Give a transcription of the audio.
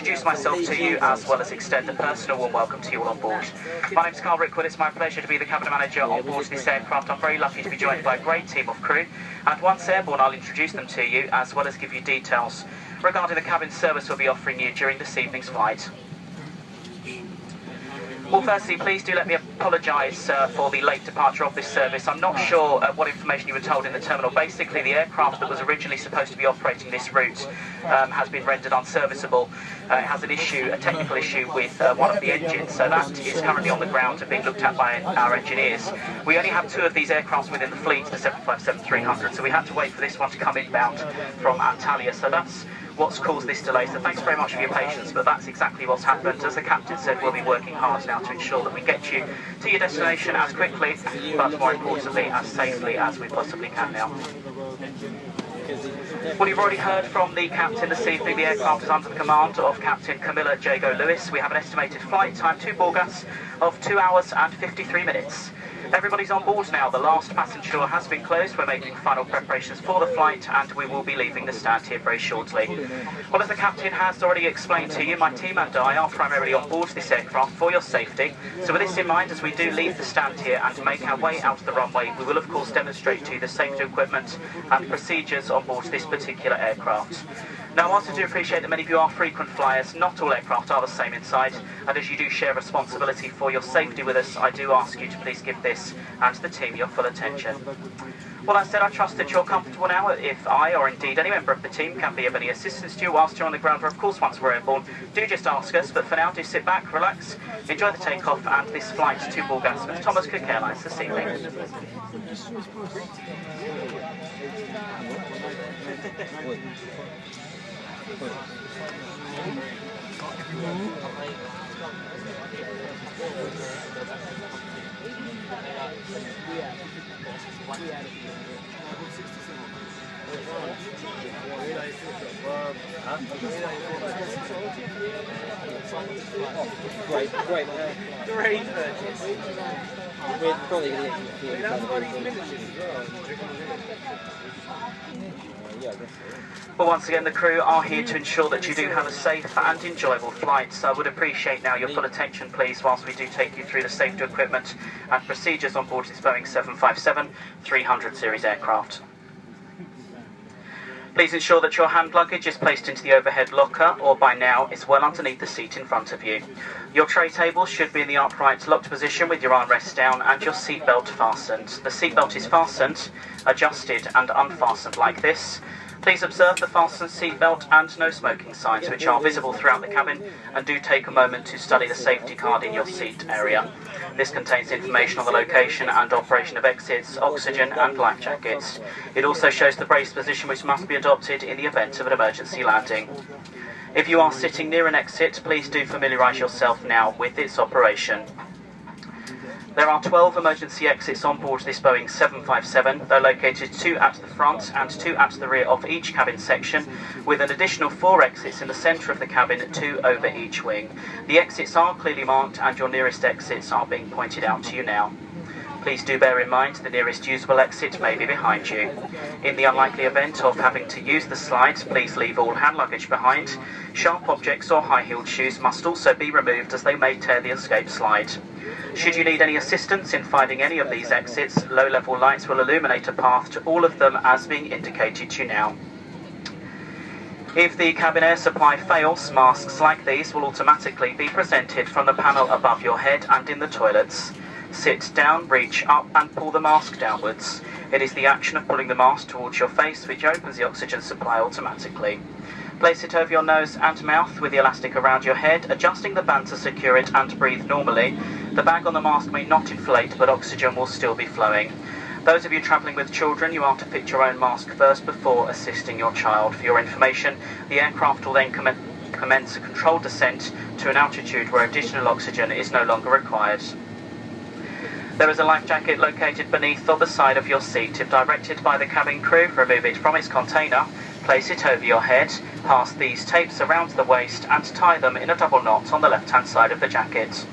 introduce myself to you as well as extend a personal warm welcome to you all on board. My name's Carl Rickwood. It's my pleasure to be the cabin manager on board this aircraft. I'm very lucky to be joined by a great team of crew, and once airborne I'll introduce them to you as well as give you details regarding the cabin service we'll be offering you during this evening's flight. Well, firstly, please do let me apologise for the late departure of this service. I'm not sure what information you were told in the terminal. Basically, the aircraft that was originally supposed to be operating this route has been rendered unserviceable. It has an issue, a technical issue with one of the engines, so that is currently on the ground and being looked at by our engineers. We only have two of these aircraft within the fleet, the 757-300, so we had to wait for this one to come inbound from Antalya, so that's what's caused this delay. So thanks very much for your patience, but that's exactly what's happened. As the captain said, we'll be working hard now to ensure that we get you to your destination as quickly, but more importantly, as safely as we possibly can now. Well, you've already heard from the captain this evening. The aircraft is under the command of Captain Camilla Jago Lewis. We have an estimated flight time to Burgas of 2 hours and 53 minutes. Everybody's on board now. The last passenger door has been closed. We're making final preparations for the flight and we will be leaving the stand here very shortly. Well, as the captain has already explained to you, my team and I are primarily on board this aircraft for your safety. So with this in mind, as we do leave the stand here and make our way out of the runway, we will of course demonstrate to you the safety equipment and procedures on board this particular aircraft. Now, whilst I do appreciate that many of you are frequent flyers, not all aircraft are the same inside, and as you do share responsibility for your safety with us, I do ask you to please give this and the team your full attention. Well, that said, I trust that you're comfortable now. If I, or indeed any member of the team, can be of any assistance to you whilst you're on the ground, or of course once we're airborne, do just ask us, but for now, do sit back, relax, enjoy the takeoff and this flight to Burgas with Thomas Cook Airlines this evening. Great purchase. We're probably going Well, once again, the crew are here to ensure that you do have a safe and enjoyable flight, so I would appreciate now your full attention, please, whilst we do take you through the safety equipment and procedures on board this Boeing 757-300 series aircraft. Please ensure that your hand luggage is placed into the overhead locker, or by now is well underneath the seat in front of you. Your tray table should be in the upright locked position with your armrests down and your seatbelt fastened. The seatbelt is fastened, adjusted and unfastened like this. Please observe the fastened seatbelt and no smoking signs, which are visible throughout the cabin, and do take a moment to study the safety card in your seat area. This contains information on the location and operation of exits, oxygen and life jackets. It also shows the brace position which must be adopted in the event of an emergency landing. If you are sitting near an exit, please do familiarise yourself now with its operation. There are 12 emergency exits on board this Boeing 757. They're located 2 at the front and 2 at the rear of each cabin section, with an additional 4 exits in the centre of the cabin, 2 over each wing. The exits are clearly marked and your nearest exits are being pointed out to you now. Please do bear in mind the nearest usable exit may be behind you. In the unlikely event of having to use the slides, please leave all hand luggage behind. Sharp objects or high-heeled shoes must also be removed as they may tear the escape slide. Should you need any assistance in finding any of these exits, low-level lights will illuminate a path to all of them as being indicated to you now. If the cabin air supply fails, masks like these will automatically be presented from the panel above your head and in the toilets. Sit down, reach up and pull the mask downwards. It is the action of pulling the mask towards your face which opens the oxygen supply automatically. Place it over your nose and mouth with the elastic around your head, adjusting the band to secure it and breathe normally. The bag on the mask may not inflate, but oxygen will still be flowing. Those of you travelling with children, you are to fit your own mask first before assisting your child. For your information, the aircraft will then commence a controlled descent to an altitude where additional oxygen is no longer required. There is a life jacket located beneath or beside of your seat. If directed by the cabin crew, remove it from its container, place it over your head, pass these tapes around the waist and tie them in a double knot on the left-hand side of the jacket.